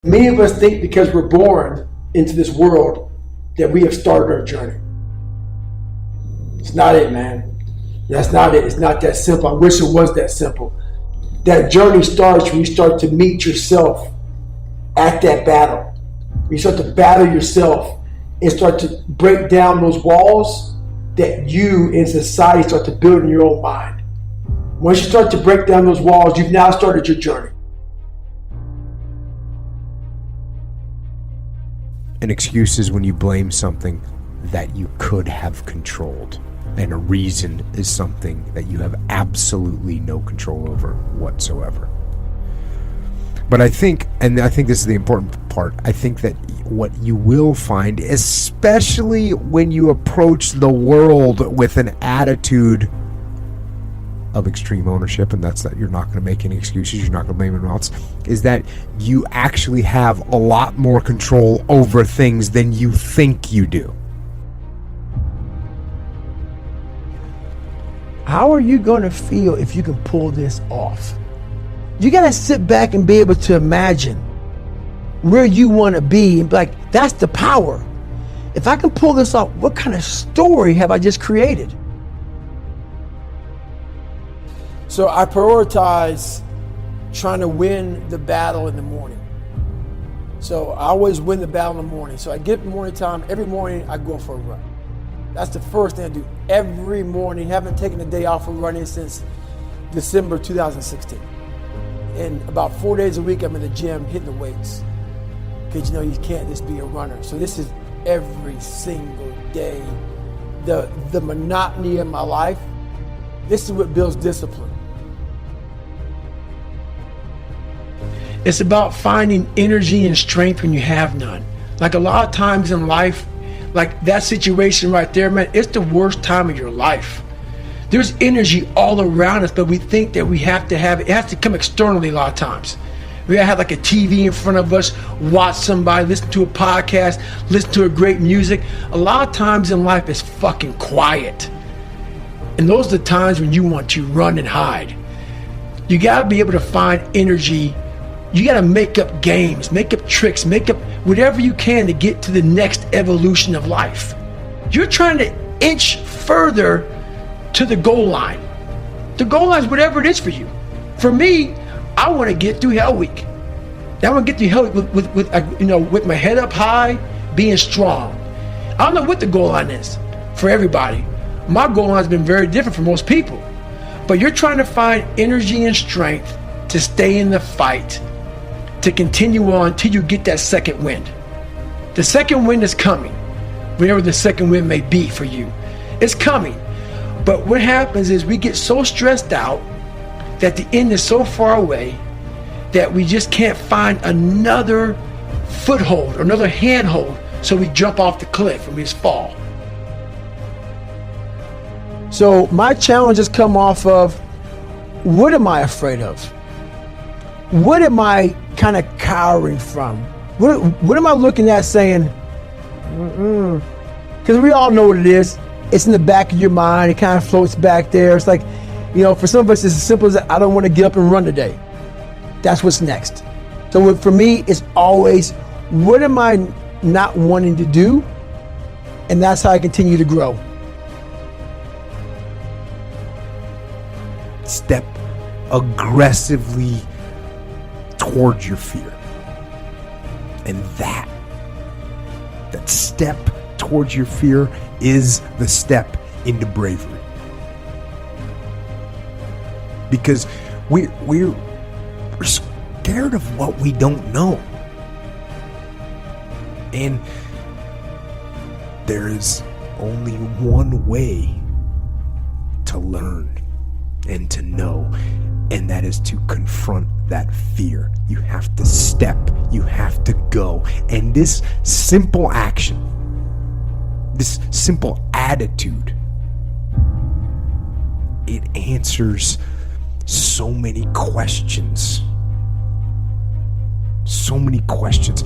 Many of us think because we're born into this world that we have started our journey. It's not it, man. That's not it. It's not that simple. I wish it was that simple. That journey starts when you start to meet yourself at that battle. When you start to battle yourself and start to break down those walls that you in society start to build in your own mind. Once you start to break down those walls, you've now started your journey. An excuse is when you blame something that you could have controlled. And a reason is something that you have absolutely no control over whatsoever. But I think this is the important part, I think that what you will find, especially when you approach the world with an attitude of extreme ownership, and that's that you're not going to make any excuses, you're not going to blame anyone else, is that you actually have a lot more control over things than you think you do. How are you going to feel if you can pull this off? You got to sit back and be able to imagine where you want to be and be like, that's the power. If I can pull this off, what kind of story have I just created? So I prioritize trying to win the battle in the morning. So I always win the battle in the morning. So I get up in the morning time, every morning I go for a run. That's the first thing I do every morning. Haven't taken a day off for running since December 2016. And about 4 days a week I'm in the gym hitting the weights. Because you can't just be a runner. So this is every single day. The monotony of my life, this is what builds discipline. It's about finding energy and strength when you have none. Like a lot of times in life, like that situation right there, man, it's the worst time of your life. There's energy all around us, but we think that we have to have it. It has to come externally a lot of times. We gotta have like a TV in front of us, watch somebody, listen to a podcast, listen to a great music. A lot of times in life it's fucking quiet. And those are the times when you want to run and hide. You gotta be able to find energy. You gotta make up games, make up tricks, make up whatever you can to get to the next evolution of life. You're trying to inch further to the goal line. The goal line is whatever it is for you. For me, I want to get through Hell Week. I want to get through Hell Week with my head up high, being strong. I don't know what the goal line is for everybody. My goal line has been very different for most people. But you're trying to find energy and strength to stay in the fight, to continue on till you get that second wind. The second wind is coming, whenever the second wind may be for you. It's coming. But what happens is we get so stressed out that the end is so far away that we just can't find another foothold or another handhold, so we jump off the cliff and we just fall. So my challenge has come off of, what am I afraid of? What am I kind of cowering from? What am I looking at saying, because we all know what it is. It's in the back of your mind. It kind of floats back there. It's like, for some of us, it's as simple as, I don't want to get up and run today. That's what's next. So for me, it's always, what am I not wanting to do? And that's how I continue to grow. Step aggressively towards your fear. And that step towards your fear is the step into bravery. Because we're scared of what we don't know. And there is only one way to learn and to know, and that is to confront that fear. You have to step, you have to go. And this simple action, this simple attitude, it answers so many questions. So many questions.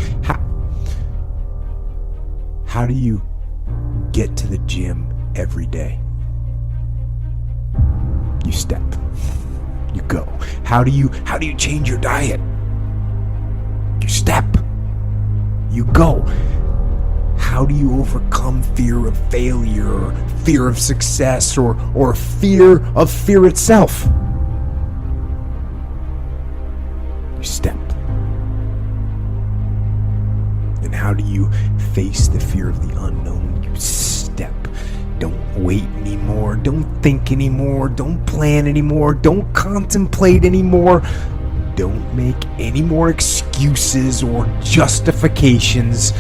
How do you get to the gym every day? You step. You go. How do you change your diet? You step. you go. How do you overcome fear of failure, or fear of success, or fear of fear itself? You step. And how do you face the fear of the unknown? You step. Don't wait anymore. Don't think anymore. Don't plan anymore. Don't contemplate anymore. Don't make any more excuses or justifications.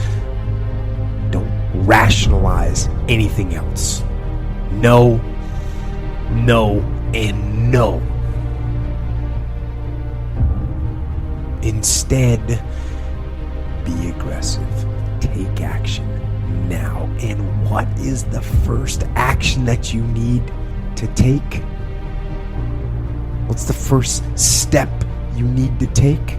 Don't rationalize anything else. No, no, and no. Instead, be aggressive. Take action now. And what is the first action that you need to take? What's the first step you need to take?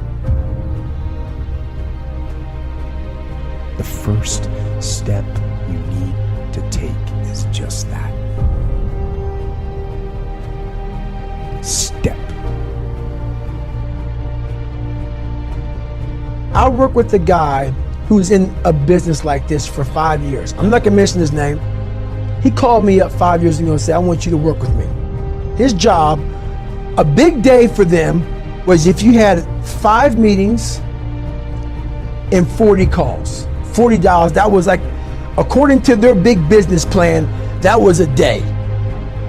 The first step you need to take is just that. Step. I work with a guy who's in a business like this for 5 years. I'm not gonna mention his name. He called me up 5 years ago and said, I want you to work with me. His job, a big day for them, was if you had 5 meetings and 40 calls, $40, that was like, according to their big business plan, that was a day.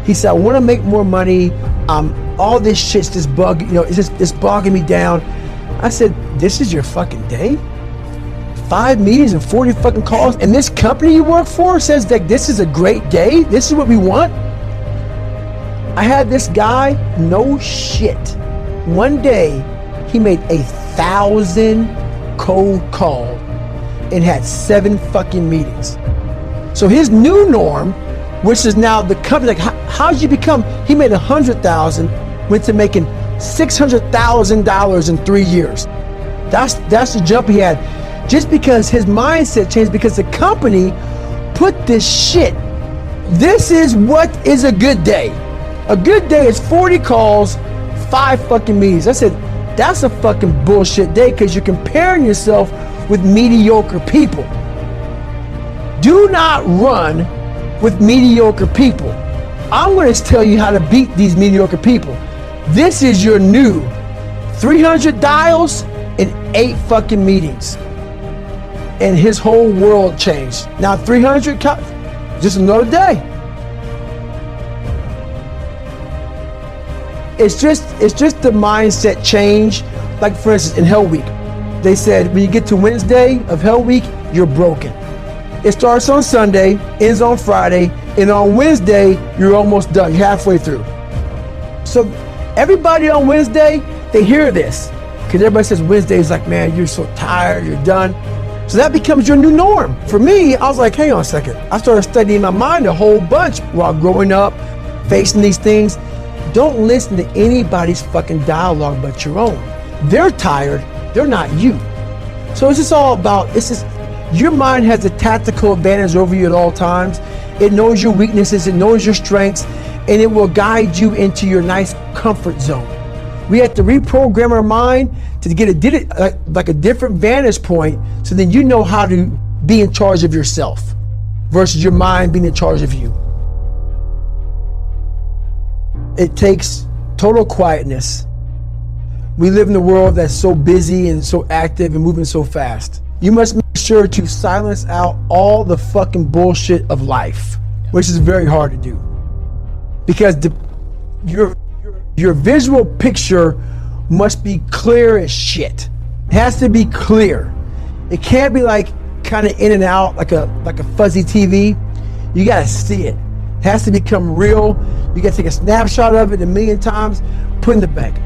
He said, I wanna make more money. All this shit's just it's bogging me down. I said, this is your fucking day? 5 meetings and 40 fucking calls, and this company you work for says that this is a great day? This is what we want? I had this guy, no shit. One day, he made 1,000 cold calls and had 7 fucking meetings. So his new norm, which is now the company, like how'd you become, he made 100,000, went to making $600,000 in 3 years. That's the jump he had. Just because his mindset changed, because the company put this shit. This is what is a good day. A good day is 40 calls, 5 fucking meetings. I said, that's a fucking bullshit day, because you're comparing yourself with mediocre people. Do not run with mediocre people. I'm going to tell you how to beat these mediocre people. This is your new 300 dials and 8 fucking meetings. And his whole world changed. Now 300, just another day. It's just the mindset change. Like for instance, in Hell Week, they said when you get to Wednesday of Hell Week, you're broken. It starts on Sunday, ends on Friday, and on Wednesday, you're almost done, you're halfway through. So everybody on Wednesday, they hear this. Because everybody says Wednesday is like, man, you're so tired, you're done. So that becomes your new norm. For me, I was like, hang on a second. I started studying my mind a whole bunch while growing up, facing these things. Don't listen to anybody's fucking dialogue but your own. They're tired, they're not you. So it's just all about, your mind has a tactical advantage over you at all times. It knows your weaknesses, it knows your strengths, and it will guide you into your nice comfort zone. We have to reprogram our mind to get a different vantage point, so then you know how to be in charge of yourself versus your mind being in charge of you. It takes total quietness. We live in a world that's so busy and so active and moving so fast. You must make sure to silence out all the fucking bullshit of life, which is very hard to do. Because your visual picture must be clear as shit. It has to be clear. It can't be like kind of in and out like a fuzzy TV. You gotta see it. It has to become real. You gotta take a snapshot of it 1,000,000 times, put it in the bank.